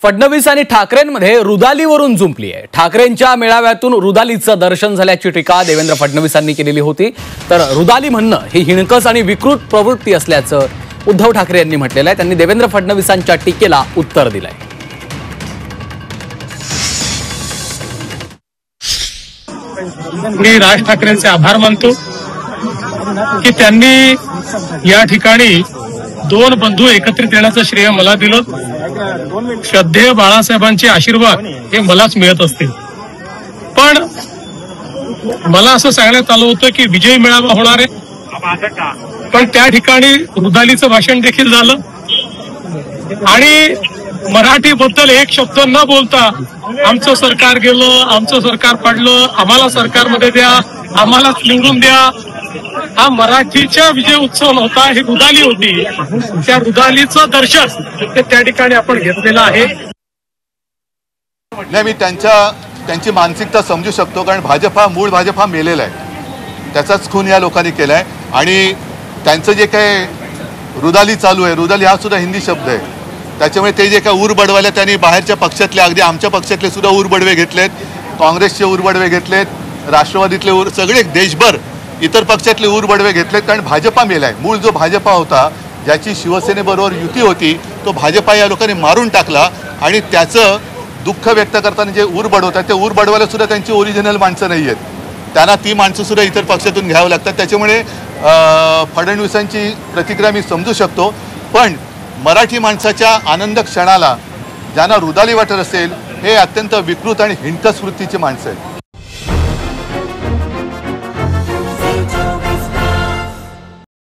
फडणवीस आणि ठाकरेंमध्ये रुदालीवरून जुंपली आहे। ठाकरेंच्या मेळाव्यातून रुदालीचं दर्शन झाल्याची टीका देवेंद्र फडणवीसांनी केलेली होती, तर रुदाली म्हणणं ही हिणकस आणि विकृत प्रवृत्ती असल्याचं उद्धव ठाकरे यांनी म्हटलेलं आहे। त्यांनी देवेंद्र फडणवीसांच्या टीकेला उत्तर दिलंय। मी राज ठाकरेंचे आभार मानतो की त्यांनी या ठिकाणी दोन बंधू एकत्रित येण्याचं श्रेय मला दिलं। श्रद्धेय बाळासाहेबांचे आशीर्वाद हे मलाच मिळत असतील, पण मला असं सांगण्यात आलं होतं की विजय मेळावा होणार आहे, पण त्या ठिकाणी रुदालीचं भाषण देखील झालं आणि मराठीबद्दल एक शब्द न बोलता आमचं सरकार गेलं, आमचं सरकार पडलं, आम्हाला सरकारमध्ये द्या, आम्हालाच निवडून द्या, हा मराठीचा विजय उत्सव नव्हता, ही रुदाली होती। त्या रुदालीचं दर्शन ते त्या ठिकाणी आपण घेतलेलं आहे। नाही, मी त्यांची मानसिकता समजू शकतो, कारण मूळ भाजप हा मेलेला आहे, त्याचाच खून या लोकांनी केलाय। आणि त्यांचं जे काही रुदाली चालू आहे, रुदाली हा सुद्धा हिंदी शब्द आहे, त्याच्यामुळे ते जे काय ऊर बडवायला त्यांनी बाहेरच्या पक्षातले, अगदी आमच्या पक्षातले सुद्धा ऊर बडवे घेतलेत, काँग्रेसचे ऊर बडवे घेतलेत, राष्ट्रवादीतले सगळे देशभर इतर पक्षातले ऊर बडवे घेतलेत, कारण भाजपा मेलाय। मूळ जो भाजपा होता, ज्याची शिवसेनेबरोबर युती होती, तो भाजपा या लोकांनी मारून टाकला आणि त्याचं दुःख व्यक्त करताना जे ऊर बडवतात, ते ऊर बडवायला सुद्धा त्यांची ओरिजिनल माणसं नाही आहेत, त्यांना ती माणसं सुद्धा इतर पक्षातून घ्यावं लागतात। त्याच्यामुळे फडणवीसांची प्रतिक्रिया मी समजू शकतो, पण मराठी माणसाच्या आनंद क्षणाला ज्यांना रुदाली वाटत असेल, हे अत्यंत विकृत आणि हिणकस वृत्तीची माणसं आहेत।